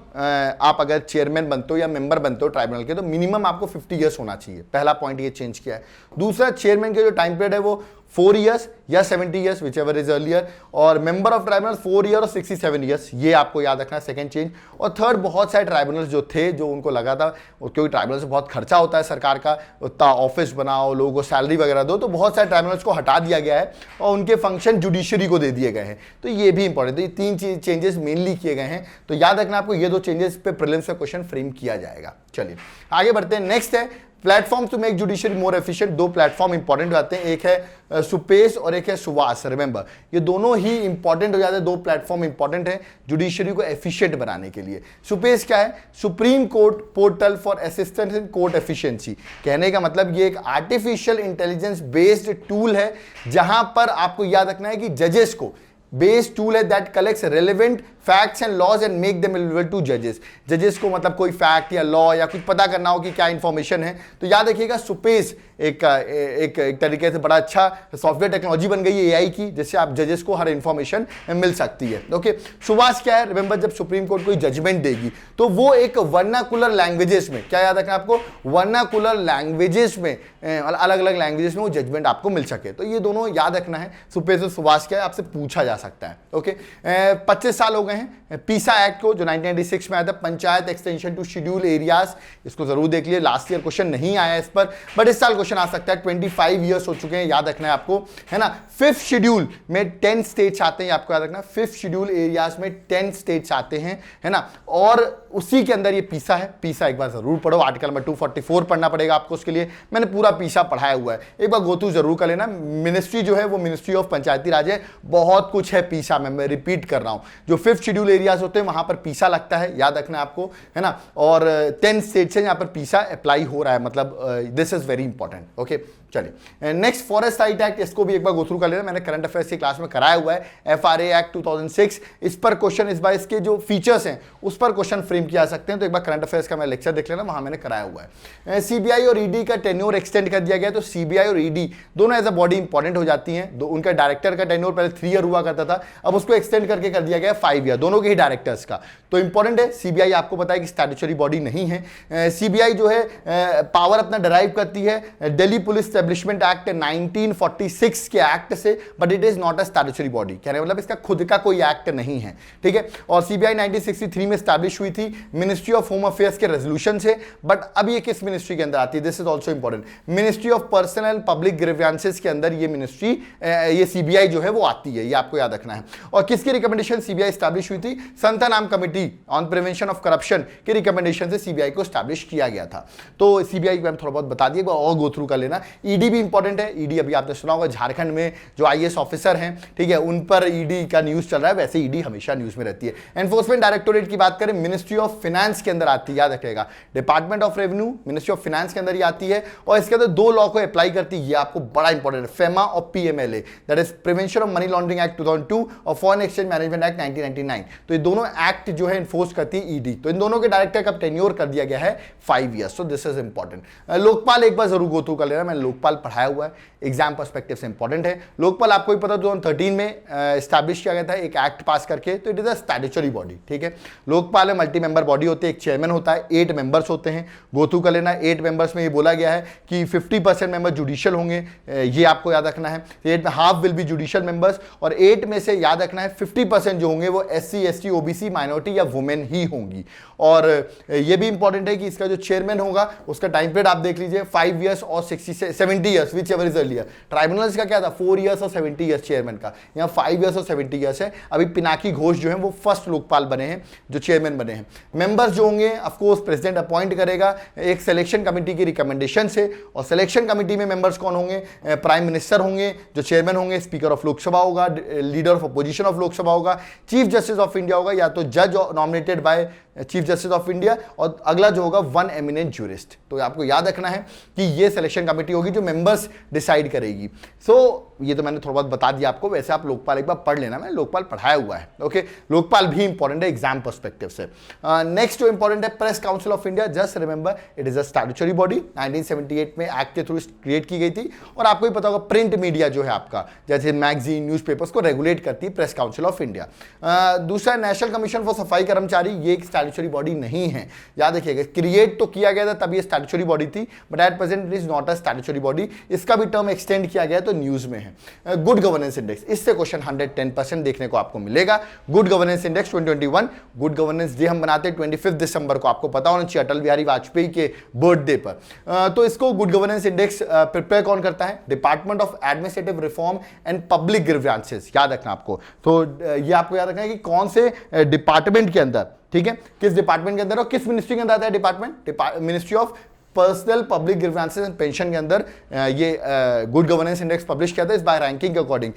[SPEAKER 1] आप अगर चेयरमैन बनते हो या मेंबर बनते हो ट्राइब्यूनल के, तो मिनिमम आपको 50 ईयर्स होना चाहिए। पहला पॉइंट ये चेंज किया है। दूसरा, चेयरमैन के जो टाइम पीरियड है वो 4 ईयर्स या 70 years, which ever is earlier, और मेंबर ऑफ ट्राइब्यूनल 4 ईयर और 67 ईयर्स, ये आपको याद रखना है, सेकंड चेंज। और थर्ड, बहुत सारे ट्राइब्यूनल्स जो थे, जो उनको लगा था, क्योंकि ट्राइब्यूनल से बहुत खर्चा होता है सरकार का, उतना ऑफिस बनाओ, लोगों को सैलरी वगैरह दो, तो बहुत सारे ट्राइब्यूनल्स को हटा दिया गया है और उनके फंक्शन जुडिशरी को दे दिए गए हैं। तो ये भी इंपॉर्टेंट है, ये 3 चेंजेस मेनली किए गए हैं, तो याद रखना आपको ये 2 चेंजेस पे प्रीलिम्स में क्वेश्चन फ्रेम किया जाएगा। चलिए आगे बढ़ते हैं। नेक्स्ट है platform to make judiciary more efficient, दो प्लेटफॉर्म इंपॉर्टेंट हो जाते हैं, एक है सुपेस और एक है सुवास। रिमेंबर, ये दोनों ही इंपॉर्टेंट हो जाते हैं, दो प्लेटफॉर्म इंपॉर्टेंट है जुडिशरी को एफिशिएंट बनाने के लिए। सुपेस क्या है? Supreme court portal for assistance in court efficiency. कहने का मतलब ये एक आर्टिफिशियल इंटेलिजेंस बेस्ड टूल है, जहां पर आपको याद रखना है कि जजेस को बेस्ड टूल है that collects relevant facts and laws and make them available to जजेस। जजेस को मतलब कोई फैक्ट या लॉ या कुछ पता करना हो कि क्या इंफॉर्मेशन है, तो याद रखिएगा सुपेस एक तरीके से बड़ा अच्छा सॉफ्टवेयर टेक्नोलॉजी बन गई है एआई की, जिससे आप जजेस को हर इंफॉर्मेशन मिल सकती है। ओके, सुवास क्या है? रिमेंबर, जब सुप्रीम कोर्ट कोई जजमेंट देगी तो वो एक वर्नाकुलर लैंग्वेजेस में, क्या याद रखना आपको, वर्नाकुलर लैंग्वेजेस में, अलग अलग लैंग्वेजेस में वो जजमेंट आपको मिल सके। तो ये दोनों याद रखना है। सुपेस और सुवास क्या है, आपसे पूछा जा सकता है। ओके, 25 साल हो गए हैं पीसा एक्ट को, जो 1996 में आया था, panchayat extension to schedule areas. इसको जरूर देख लिए, लास्ट ईयर क्वेश्चन नहीं आया इस पर, बट इस साल क्वेश्चन आ सकता है। 25 ईयर्स हो चुके हैं, याद रखना है आपको, है ना। 5th शेड्यूल में 10 स्टेट्स आते हैं, आपको याद रखना। 5th शेड्यूल एरियाज में 10 स्टेट्स आते हैं, है ना, और उसी के अंदर ये पीसा है। पीसा एक बार जरूर पढ़ो, आर्टिकल नंबर 244 पढ़ना पड़ेगा आपको, उसके लिए मैंने पूरा पीसा पढ़ाया हुआ है, एक बार गोतू जरूर कर लेना। मिनिस्ट्री जो है वो मिनिस्ट्री ऑफ पंचायती राज है, बहुत कुछ है पीसा में, मैं रिपीट कर रहा हूं। जो 5th शेड्यूल एरियाज होते हैं वहां पर पीसा लगता है, याद रखना आपको, है ना। और 10 स्टेट से यहां पर पीसा अप्लाई हो रहा है, मतलब this is very important. Okay, चलिए नेक्स्ट, फॉरेस्ट राइट एक्ट, इसको भी एक बार गो थ्रू कर लेना, मैंने करंट अफेयर्स की क्लास में कराया हुआ है। एफआरए एक्ट 2006, इस पर क्वेश्चन, इस बार इसके जो फीचर्स हैं उस पर क्वेश्चन फ्रेम किया सकते हैं, तो एक बार करंट अफेयर्स का मैं लेक्चर देख लेना, वहां मैंने कराया हुआ है। सीबीआई और ईडी का टेन्योर एक्सटेंड कर दिया गया, तो सीबीआई और ईडी दोनों एज अ बॉडी इंपॉर्टेंट हो जाती हैं। उनका डायरेक्टर का टेन्योर पहले 3 ईयर हुआ करता था, अब उसको एक्सटेंड करके कर दिया गया 5 ईयर, दोनों के ही डायरेक्टर्स का, तो इंपॉर्टेंट है। सीबीआई आपको पता है कि स्टैट्यूटरी बॉडी नहीं है। सीबीआई जो है पावर अपना डराइव करती है दिल्ली पुलिस एस्टेब्लिशमेंट एक्ट 1946 के एक्ट से, but it is not a statutory body, कहने मतलब इसका खुद का कोई एक्ट नहीं है, ठीक है। और सीबीआई 1963 में स्टैब्लिश हुई थी मिनिस्ट्री ऑफ होम अफेयर्स के रेजोल्यूशन से, बट अब ये किस मिनिस्ट्री के अंदर आती है? This is also important, ministry of personal and public grievances के अंदर ये मिनिस्ट्री, ये सीबीआई जो है वो आती है, ये आपको याद रखना है। और किसकी रिकमेंडेशन सीबीआई स्टैब्लिश हुई थी? Santhanam committee on prevention of corruption के रिकमेंडेशन से सीबीआई को स्टैब्लिश किया गया था। तो सीबीआई को थोड़ा बहुत बता दिया और गो थ्रू कर लेना। ईडी भी इंपॉर्टेंट है, ईडी अभी आपने सुना होगा, झारखंड में जो आईएएस ऑफिसर हैं, ठीक है, उन पर ईडी का न्यूज चल रहा है, वैसे ईडी हमेशा न्यूज में रहती है। एनफोर्समेंट डायरेक्टोरेट की बात करें, मिनिस्ट्री ऑफ फाइनेंस के अंदर आती है, याद रखिएगा। Department of revenue ministry of finance के अंदर ही आती है, और इसके अंदर 2 लॉ को अप्लाई करती है, ये आपको बड़ा इंपॉर्टेंट है, फेमा और PMLA, that is prevention of money laundering act 2002 और फॉरेन एक्सचेंज मैनेजमेंट एक्ट 1999। तो ये दोनों एक्ट जो है इन्फोर्स करती है ईडी, तो इन दोनों के डायरेक्टर का टेन्योर कर दिया गया है 5 years, so this is important. Lokpal एक बार जरूर गो थ्रू कर लेना, मैंने लोकपाल पढ़ाया हुआ है, एग्जाम पर्सपेक्टिव से इंपॉर्टेंट है। लोकपाल आपको ही पता 2013 में स्टैब्लिश किया गया था एक एक्ट पास करके, तो it is a statutory body, ठीक है। लोकपाल में मल्टी मेंबर बॉडी होती है, एक चेयरमैन होता है, 8 मेंबर्स होते हैं, गो थ्रू कर लेना। 8 मेंबर्स में ये बोला गया है कि 50% मेंबर जुडिशियल होंगे, ये आपको याद रखना है। 8 half will be judicial members, और 8 में से याद रखना है 50% जो होंगे वो SC ST OBC माइनॉरिटी या वुमेन ही होंगी। और ये भी इंपॉर्टेंट है कि इसका जो चेयरमैन होगा उसका टाइम पीरियड आप देख लीजिए, 5 ईयर्स और 70 years, which ever is earlier. Tribunals का क्या था? 4 ईयर्स और 70 ईयर्स चेयरमैन का, यहाँ 5 ईयर्स और 70 ईयर्स है। अभी पिनाकी घोष जो है वो फर्स्ट लोकपाल बने हैं, जो चेयरमैन बने हैं। मेंबर्स जो होंगे ऑफकोर्स प्रेसिडेंट अपॉइंट करेगा एक सिलेक्शन कमेटी की रिकमेंडेशन से, और सिलेक्शन कमेटी में मेंबर्स कौन होंगे? प्राइम मिनिस्टर होंगे जो चेयरमैन होंगे, स्पीकर ऑफ लोकसभा होगा, leader of opposition of Lok Sabha होगा, चीफ जस्टिस ऑफ इंडिया होगा, या तो जज nominated by chief justice of India, और अगला जो होगा 1 एमिनेंट ज्यूरिस्ट। तो आपको याद रखना है कि ये सिलेक्शन कमेटी होगी जो मेंबर्स डिसाइड करेगी। सो ये तो मैंने थोड़ा बहुत बता दिया आपको, वैसे आप लोकपाल एक बार पढ़ लेना, मैंने लोकपाल पढ़ाया हुआ है, ओके। लोकपाल भी इंपॉर्टेंट है एग्जाम पर्सपेक्टिव से। नेक्स्ट जो इंपॉर्टेंट है press council of India, just remember it is a statutory body, 1978 में एक्ट के थ्रू क्रिएट की गई थी। और आपको ही पता होगा प्रिंट मीडिया जो है आपका, जैसे मैगजीन न्यूज़पेपर्स को रेगुलेट करती है प्रेस काउंसिल ऑफ इंडिया। दूसरा नेशनल कमीशन फॉर सफाई कर्मचारी, ये एक स्टैट्यूटरी बॉडी नहीं है, याद रखिएगा। क्रिएट तो किया गया था तब ये स्टैट्यूटरी बॉडी थी, but at present it is not a statutory body. इसका भी टर्म एक्सटेंड किया गया तो न्यूज में है। गुड गवर्नेंस इंडेक्स, इससे क्वेश्चन 110% देखने को आपको मिलेगा। Good governance index 2021, good governance day हम बनाते हैं 25 दिसंबर को, आपको पता होना चाहिए, अटल बिहारी वाजपेयी के बर्थडे पर। तो इसको गुड गवर्नेंस इंडेक्स प्रिपेयर कौन करता है? Department of administrative reform and public grievances, याद रखना आपको। तो ये आपको याद रखना है कि कौन से डिपार्टमेंट के अंदर, ठीक है, किस डिपार्टमेंट के अंदर और किस मिनिस्ट्री के अंदर आता है department? Ministry of personnel public grievances and pension के अंदर ये गुड गवर्नेंस इंडेक्स पब्लिश किया था इस बाय रैंकिंग के अकॉर्डिंग।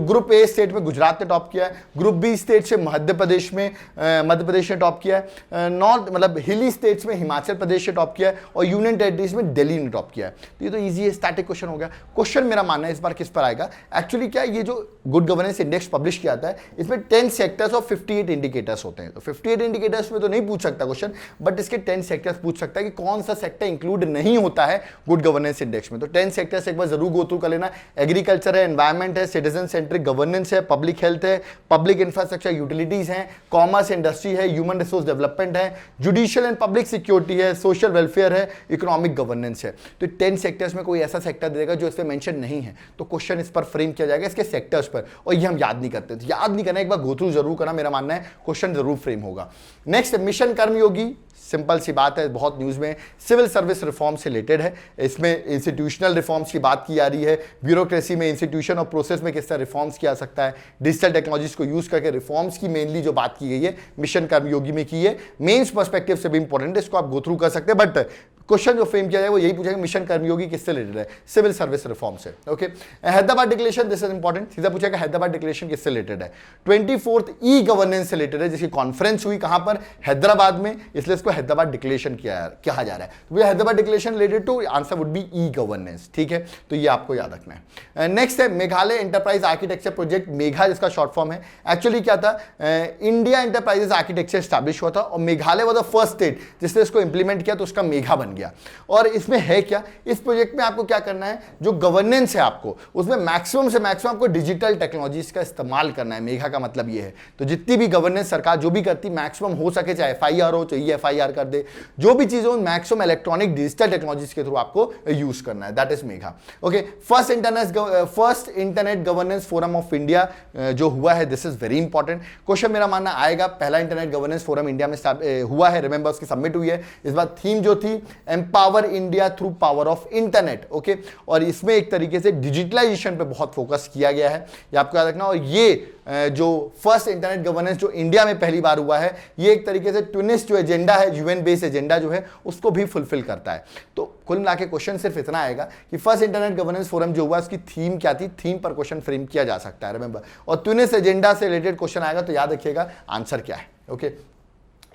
[SPEAKER 1] ग्रुप ए स्टेट में गुजरात ने टॉप किया है, ग्रुप बी स्टेट से मध्य प्रदेश ने टॉप किया है, नॉर्थ मतलब हिली स्टेट्स में हिमाचल प्रदेश ने टॉप किया है और यूनियन टेरिटरीज में दिल्ली ने टॉप किया है। तो ये तो ईजी है, स्टैटिक क्वेश्चन हो गया। क्वेश्चन मेरा मानना है इस बार किस पर आएगा, एक्चुअली क्या ये जो गुड गवर्नेंस इंडेक्स पब्लिश किया जाता है इसमें 10 सेक्टर्स और 58 इंडिकेटर्स होते हैं। तो 58 इंडिकेटर्स में तो नहीं पूछ सकता क्वेश्चन, बट इसके 10 सेक्टर्स पूछ सकता है कि कौन सा सेक्टर इंक्लूड नहीं होता है गुड गवर्नेंस इंडेक्स में। तो 10 सेक्टर्स एक बार जरूर गो थ्रू कर लेना। एग्रीकल्चर है, एनवायरमेंट है, सिटीजन सेंट्रिक गवर्नेंस है, पब्लिक हेल्थ है, पब्लिक इंफ्रास्ट्रक्चर यूटिलिटीज है, कॉमर्स इंडस्ट्री है, ह्यूमन रिसोर्स डेवलपमेंट है, जुडिशियल एंड पब्लिक सिक्योरिटी है, सोशल वेलफेयर है, इकोनॉमिक गवर्नेंस है। तो 10 सेक्टर्स में कोई ऐसा सेक्टर देगा जो इसमें मेंशन नहीं है, तो क्वेश्चन इस पर फ्रेम किया जाएगा इसके सेक्टर्स पर, और ये हम याद नहीं करते। तो याद नहीं करना, एक बार गो थ्रू जरूर करना, मेरा मानना है क्वेश्चन जरूर फ्रेम होगा। नेक्स्ट, मिशन कर्मयोगी, सिंपल सी बात है, बहुत न्यूज़ में सिविल सर्विस रिफॉर्म से रिलेटेड है। इसमें इंस्टीट्यूशनल रिफॉर्म्स की बात की जा रही है, ब्यूरोक्रेसी में, इंस्टीट्यूशन और प्रोसेस में किस तरह रिफॉर्म्स किया जा सकता है, डिजिटल टेक्नोलॉजीज को यूज करके रिफॉर्म्स की मेनली जो बात की गई है मिशन कर्मयोगी में की है। मेंस पर्सपेक्टिव से भी इंपॉर्टेंट है, इसको आप गो थ्रू कर सकते हैं, बट क्वेश्चन जो फ्रेम किया जाए वो यही पूछेगा मिशन कर्मयोगी किससे रिलेटेड है, सिविल सर्विस रिफॉर्म से। Okay, Hyderabad declaration, this is important, सीधा पूछेगा हैदराबाद डिक्लेरेशन किससे रिलेटेड है। 24th ई गवर्नेंस से रिलेटेड है, जिसकी कॉन्फ्रेंस हुई कहां पर, हैदराबाद में, इसलिए इसको हैदराबाद डिक्लेरेशन कहा जा रहा है। तो Hyderabad declaration related to, answer would be e governance, ठीक है, तो ये आपको याद रखना है। नेक्स्ट है Meghalaya enterprise architecture project, Megha जिसका शॉर्ट फॉर्म है। एक्चुअली क्या था, इंडिया एंटरप्राइजेस आर्किटेक्चर स्टैब्लिश हुआ था और Meghalaya was the first state जिसने इसको इंप्लीमेंट किया, तो उसका मेघा बन गया। और इसमें है क्या, इस प्रोजेक्ट में आपको क्या करना है, जो गवर्नेंस है आपको उसमें मैक्सिमम से मैक्सिमम आपको डिजिटल टेक्नोलॉजीज का इस्तेमाल करना है। मेघा का मतलब ये है, तो जितनी भी गवर्नेंस सरकार जो भी करती मैक्सिमम हो सके, चाहे FIR हो, चाहिए FIR कर दे, जो भी चीज हो मैक्सिमम इलेक्ट्रॉनिक डिजिटल टेक्नोलॉजीज के थ्रू आपको यूज करना है, that is Megha. Okay, first internet governance forum of India जो हुआ है, this is very important question, मेरा मानना आएगा। पहला इंटरनेट गवर्नेंस फोरम इंडिया में हुआ है, रिमेंबर उसकी सबमिट हुई है। इस बार थीम जो थी, empower India through power of internet. Okay, और इसमें एक तरीके से डिजिटलाइजेशन पे बहुत फोकस किया गया है, ये आपको याद रखना। और ये जो फर्स्ट इंटरनेट गवर्नेंस जो इंडिया में पहली बार हुआ है, ये एक तरीके से ट्विनिस जो एजेंडा है, UN बेस्ड एजेंडा जो है, उसको भी फुलफिल करता है। तो कुल मिला के क्वेश्चन सिर्फ इतना आएगा कि फर्स्ट इंटरनेट गवर्नेंस फोरम जो हुआ उसकी थीम क्या थी, थीम पर क्वेश्चन फ्रेम किया जा सकता है, रिमेंबर। और ट्विनिस एजेंडा से रिलेटेड क्वेश्चन आएगा तो याद रखिएगा आंसर क्या है। Okay,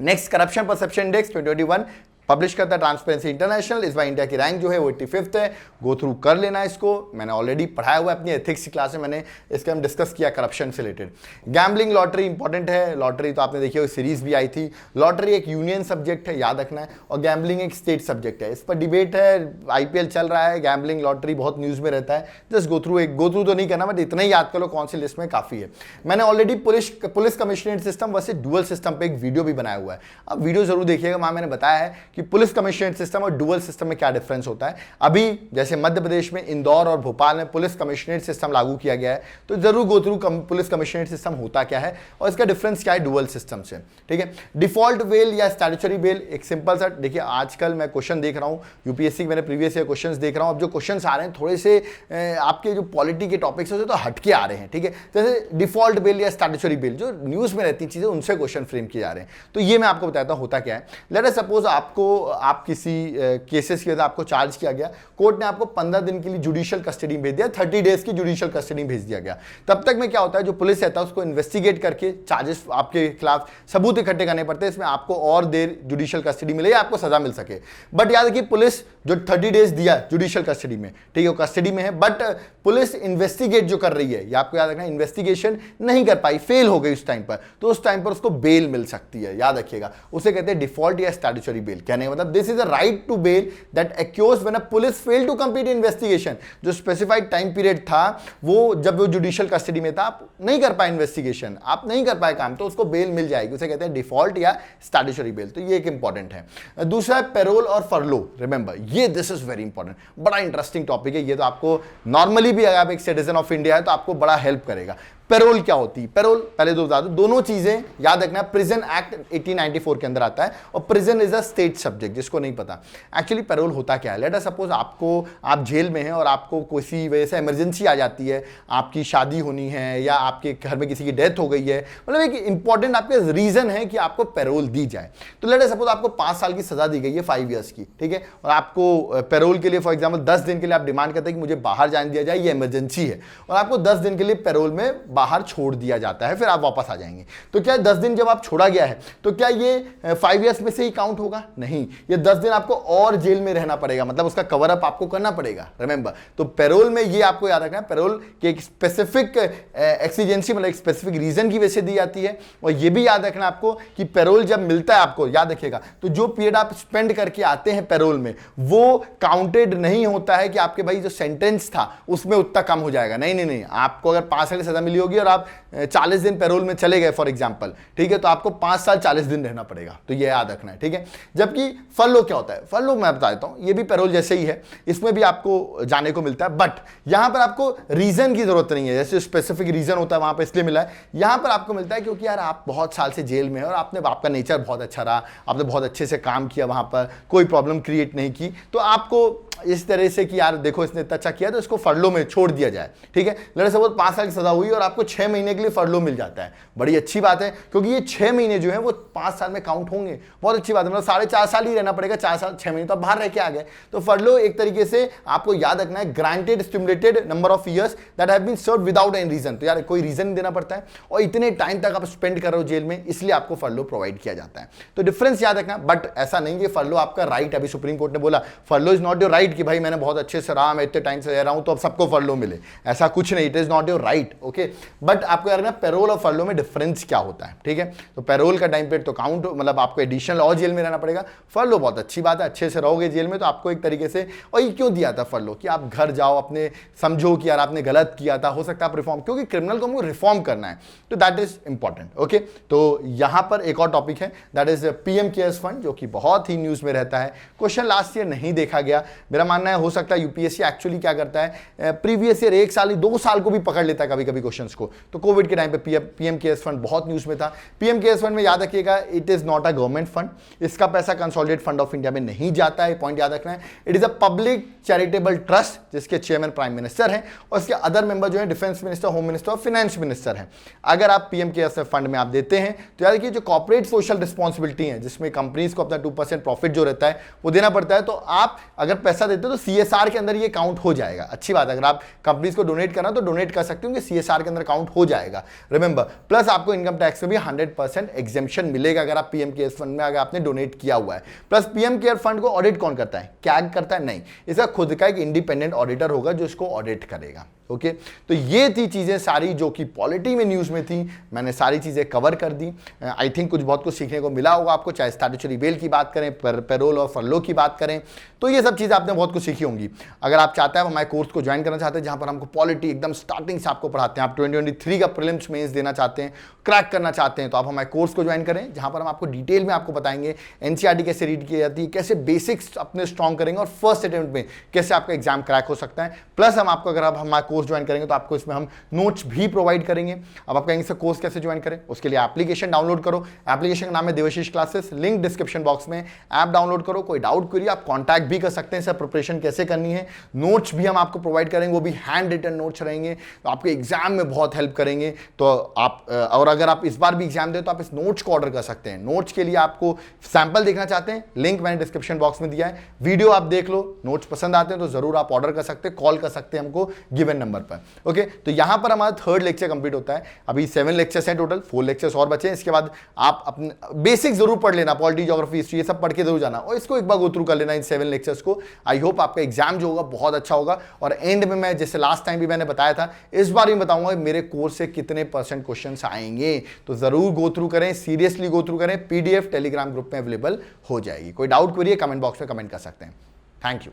[SPEAKER 1] next, corruption perception index 2021 publish करता है ट्रांसपेरेंसी इंटरनेशनल। इस बार इंडिया की रैंक जो है वो 85th है, गो थ्रू कर लेना इसको, मैंने ऑलरेडी पढ़ाया हुआ है अपनी एथिक्स की क्लास में, मैंने इसका हम डिस्कस किया करप्शन से रिलेटेड। गैम्बलिंग लॉटरी इंपॉर्टेंट है, लॉटरी तो आपने देखी हो, सीरीज भी आई थी। लॉटरी एक यूनियन सब्जेक्ट है, याद रखना है, और गैम्बलिंग एक स्टेट सब्जेक्ट है। इस पर डिबेट है, IPL चल रहा है, गैम्बलिंग लॉटरी बहुत न्यूज में रहता है, जस्ट गो थ्रू तो नहीं करना, बट इतना ही याद करो कौन सी लिस्ट में काफी है। मैंने already police commissionerate system versus dual system पे एक वीडियो भी बनाया हुआ है, अब वीडियो जरूर देखिएगा, वहां मैंने बताया है कि पुलिस कमिश्नरेट सिस्टम और डुअल सिस्टम में क्या डिफरेंस होता है। अभी जैसे मध्य प्रदेश में इंदौर और भोपाल में पुलिस कमिश्नरेट सिस्टम लागू किया गया है, तो जरूर go through police commissionerate system होता क्या है और इसका डिफरेंस क्या है डुअल सिस्टम से, ठीक है। डिफॉल्ट बेल या स्टैट्यूटरी बेल, एक सिंपल सा, देखिए आजकल मैं क्वेश्चन देख रहा हूं यूपीएससी, मैंने प्रीवियस ईयर क्वेश्चंस देख रहा हूं, अब जो क्वेश्चंस आ रहे हैं थोड़े से आपके जो पॉलिटी के टॉपिक्स से तो हटके आ रहे हैं, ठीक है। जैसे डिफॉल्ट बेल या स्टैट्यूटरी बेल, जो न्यूज में रहती चीजें उनसे क्वेश्चन फ्रेम किए जा रहे हैं, तो ये मैं आपको बताता हूं होता क्या है। लेट अस सपोज आप किसी केसेस की वजह आपको चार्ज किया गया, कोर्ट ने आपको 15 दिन के लिए जुडिशियल कस्टडी में भेज दिया, 30 डेज की जुडिशियल कस्टडी में भेज दिया गया। तब तक में क्या होता है, जो पुलिस रहता है उसको इन्वेस्टिगेट करके चार्जेस आपके खिलाफ सबूत इकट्ठे करने पड़ते हैं, इसमें आपको और देर जुडिशियल कस्टडी मिले या आपको सजा मिल सके। बट याद रखिए पुलिस जो 30 डेज दिया जुडिशियल कस्टडी में, ठीक है, कस्टडी में है, बट पुलिस इन्वेस्टिगेट जो कर रही है, ये आपको याद रखना, इन्वेस्टिगेशन नहीं कर पाई, फेल हो गई उस टाइम पर, तो उस टाइम पर उसको बेल मिल सकती है, याद रखिएगा, उसे कहते हैं डिफॉल्ट या स्टैट्यूटरी बेल। कहने का मतलब this is a right to bail that accused when a police fail to complete investigation. जो स्पेसिफाइड टाइम पीरियड था, वो जब वो जुडिशियल कस्टडी में था, आप नहीं कर पाए इन्वेस्टिगेशन, आप नहीं कर पाए काम, तो उसको बेल मिल जाएगी, उसे कहते हैं डिफॉल्ट या स्टैट्यूटरी बेल। तो ये एक इंपॉर्टेंट है। दूसरा है पेरोल और फरलो, रिमेंबर ये दिस इज वेरी इंपॉर्टेंट, बड़ा इंटरेस्टिंग टॉपिक है ये, तो आपको नॉर्मली भी अगर आप एक सिटीजन ऑफ इंडिया है तो आपको बड़ा हेल्प करेगा। पेरोल क्या होती है? पेरोल पहले दो बता दो, दोनों चीजें याद रखना। प्रिजन एक्ट 1894 के अंदर आता है और prison is a state subject, जिसको नहीं पता एक्चुअली पेरोल होता क्या है। लेट अस सपोज आप जेल में हैं और आपको किसी वजह से इमरजेंसी आ जाती है, आपकी शादी होनी है या आपके घर में किसी की डेथ हो गई है, मतलब एक इंपॉर्टेंट आपके रीजन है कि आपको पेरोल दी जाए। तो लेट अस सपोज आपको 5 साल की सजा दी गई है, 5 ईयर्स की, ठीक है, और आपको पेरोल के लिए फॉर एग्जाम्पल 10 दिन के लिए आप डिमांड करते हैं कि मुझे बाहर जाने दिया जाए, ये इमरजेंसी है, और आपको 10 दिन के लिए पेरोल में बाहर छोड़ दिया जाता है, फिर आप वापस आ जाएंगे। तो क्या 10 दिन जब आप छोड़ा गया है तो क्या ये 5 ईयर्स में से ही काउंट होगा? नहीं, ये 10 दिन आपको और जेल में रहना पड़ेगा, मतलब उसका कवर अप आपको करना पड़ेगा, रिमेंबर। तो पेरोल में ये आपको याद रखना है, पेरोल के एक स्पेसिफिक एक्सीजेंसी मतलब एक स्पेसिफिक रीजन की वजह से दी जाती है। और ये भी याद रखना आपको कि पेरोल जब मिलता है आपको, याद रखिएगा, तो जो पीरियड आप स्पेंड करके आते हैं पेरोल में वो काउंटेड नहीं होता है कि आपके भाई जो सेंटेंस था उसमें उतना कम हो जाएगा। नहीं नहीं नहीं, आपको अगर 5 साल की सजा मिली होगी और आप 40 दिन पेरोल में चले गए फॉर एग्जांपल, ठीक है, तो आपको 5 साल 40 दिन रहना पड़ेगा। तो ये याद रखना है, ठीक है। जबकि फरलो क्या होता है? फरलो मैं बता देता हूं, ये भी पेरोल जैसे ही है, इसमें भी आपको जाने को मिलता है, बट यहां पर आपको रीजन की जरूरत नहीं है, जैसे स्पेसिफिक रीजन होता है वहां पर इसलिए मिला है। यहां पर आपको मिलता है क्योंकि यार आप बहुत साल से जेल में है और आपका नेचर बहुत अच्छा रहा, आपने बहुत अच्छे से काम किया, वहां पर कोई प्रॉब्लम क्रिएट नहीं की, तो आपको इस तरह से कि यार देखो इसने इतना अच्छा किया तो इसको फरलो में छोड़ दिया जाए, ठीक है। लड़े सपोज 5 साल की सजा हुई और आपको 6 महीने के लिए फरलो मिल जाता है, बड़ी अच्छी बात है, क्योंकि ये 6 महीने जो है वो 5 साल में काउंट होंगे, बहुत अच्छी बात है, मतलब 4.5 साल ही रहना पड़ेगा, 4 साल 6 महीने तो आप बाहर रह के आ गए। तो फरलो एक तरीके से आपको याद रखना है, granted stimulated number of years that have been served without any reason. तो यार कोई रीजन नहीं देना पड़ता है और इतने टाइम तक आप स्पेंड कर रहे हो जेल में, इसलिए आपको फरलो प्रोवाइड किया जाता है। तो डिफरेंस याद रखना, बट ऐसा नहीं कि फरलो आपका राइट। अभी सुप्रीम कोर्ट ने बोला फरलो इज नॉट योर राइट कि भाई मैंने बहुत अच्छे से रहा, मैं इतने टाइम से रह रहा हूं तो अब सबको फरलो मिले, ऐसा कुछ नहीं, it is not your right, okay. But आपको यार ना पेरोल और फरलो में डिफरेंस क्या होता है, ठीक है। तो पेरोल का टाइम पीरियड तो काउंट, मतलब आपको एडिशनल और जेल में रहना पड़ेगा। फरलो बहुत अच्छी बात है, अच्छे से रहोगे जेल में तो आपको एक तरीके से, और ये क्यों दिया था फरलो कि आप घर जाओ, अपने समझो कि यार आपने गलत किया था, हो सकता है आप रिफॉर्म, क्योंकि क्रिमिनल को हमको रिफॉर्म करना है, तो दैट इज इंपॉर्टेंट, ओके। तो यहां पर एक और टॉपिक है, that is PM cares fund, जो कि बहुत ही न्यूज में रहता है। क्वेश्चन लास्ट ईयर नहीं देखा गया, मेरा मानना है हो सकता है यूपीएससी एक्चुअली क्या करता है, प्रीवियस ईयर 1 साल 2 साल को भी पकड़ लेता है कभी कभी क्वेश्चंस को। तो कोविड के टाइम पे पीएम केयर्स फंड बहुत न्यूज में था। पीएम केयर्स फंड में याद रखिएगा, it is not a government fund, इसका पैसा कंसोलिडेटेड फंड ऑफ इंडिया में नहीं जाता है, पॉइंट याद रखना है। It is a public charitable trust जिसके चेयरमैन प्राइम मिनिस्टर हैं और इसके अदर मेंबर जो है डिफेंस मिनिस्टर, होम मिनिस्टर और फाइनेंस मिनिस्टर हैं। अगर आप पीएम केयर्स फंड में आप देते हैं तो याद रखिए जो कॉर्पोरेट सोशल रिस्पॉन्सिबिलिटी है, जिसमें कंपनीज को अपना 2% प्रॉफिट जो रहता है वो देना पड़ता है, तो आप अगर पैसा देते हो तो सीएसआर के अंदर ये काउंट हो जाएगा। अच्छी बात है, अगर आप कंपनीज को डोनेट करना तो डोनेट कर सकते हो, सीएसआर के अंदर काउंट हो जाएगा, रिमेंबर। प्लस आपको इनकम टैक्स में भी 100% एग्जेम्पशन मिलेगा अगर आप पीएम केयर्स फंड में अगर आपने डोनेट किया हुआ है। प्लस पीएम केयर फंड को ऑडिट कौन करता है? कैग करता है? नहीं, इसका खुद का एक इंडिपेंडेंट ऑडिटर होगा जो इसको ऑडिट करेगा, ओके। तो ये थी चीजें सारी जो कि पॉलिटी में न्यूज में थी, मैंने सारी चीजें कवर कर दी। आई थिंक कुछ बहुत कुछ सीखने को मिला होगा आपको, चाहे स्टैट्यूटरी बेल की बात करें, पेरोल और फरलो की बात करें, तो ये सब चीजें आपने बहुत कुछ सीखी होंगी। अगर आप चाहते हैं हमारे कोर्स को ज्वाइन करना चाहते हैं जहां पर हमको पॉलिटी एकदम स्टार्टिंग से आपको पढ़ाते हैं, आप 2023 का प्रीलिम्स मेंस देना चाहते हैं, क्रैक करना चाहते हैं, तो आप हमारे कोर्स को ज्वाइन करें जहां पर हम आपको डिटेल में आपको बताएंगे एनसीईआरटी कैसे रीड की जाती है, कैसे बेसिक्स अपने स्ट्रॉन्ग करेंगे और फर्स्ट अटेम्प्ट में कैसे आपका एग्जाम क्रैक हो सकता है। प्लस हम आपको, अगर आप हमारा कोर्स ज्वाइन करेंगे तो आपको इसमें हम नोट्स भी प्रोवाइड करेंगे। अब आप कहेंगे सर कोर्स कैसे ज्वाइन करें, उसके लिए एप्लीकेशन डाउनलोड करो। एप्लीकेशन का नाम है Devashish classes, link description box में, ऐप डाउनलोड करो। कोई डाउट क्वेरी आप कॉन्टैक्ट भी कर सकते हैं, सर प्रिपरेशन कैसे करनी है। नोट्स भी हम आपको प्रोवाइड करेंगे, वो भी हैंड रिटन नोट्स रहेंगे, तो आपके एग्जाम में बहुत हेल्प करेंगे। तो आप, और अगर आप इस बार भी एग्जाम दे तो आप इस नोट्स को ऑर्डर कर सकते हैं। नोट्स के लिए आपको सैंपल देखना चाहते हैं, लिंक मैंने डिस्क्रिप्शन बॉक्स में दिया है, वीडियो आप देख लो, नोट्स पसंद आते हैं तो जरूर आप ऑर्डर कर सकते हैं, कॉल कर सकते हैं हमको गिवन नंबर पर, ओके। तो यहां पर हमारा 3rd लेक्चर कंप्लीट होता है। अभी 7 लेक्चर्स हैं टोटल, 4 लेक्चर्स और बचे हैं। इसके बाद आप अपने बेसिक जरूर पढ़ लेना, पॉलिटी, ज्योग्राफी, हिस्ट्री, ये सब पढ़ के जरूर जाना और इसको एक बार गो थ्रू कर लेना इन 7 लेक्चर्स को। आई होप आपका एग्जाम जो होगा बहुत अच्छा होगा। और एंड में मैं, जैसे लास्ट टाइम भी मैंने बताया था, इस बार भी बताऊंगा मेरे कोर्स से कितने % क्वेश्चंस आएंगे, तो जरूर गो थ्रू करें, सीरियसली गो थ्रू करें। पीडीएफ टेलीग्राम ग्रुप में अवेलेबल हो जाएगी। कोई डाउट क्वेरी है कमेंट बॉक्स में कमेंट कर सकते हैं। Thank you.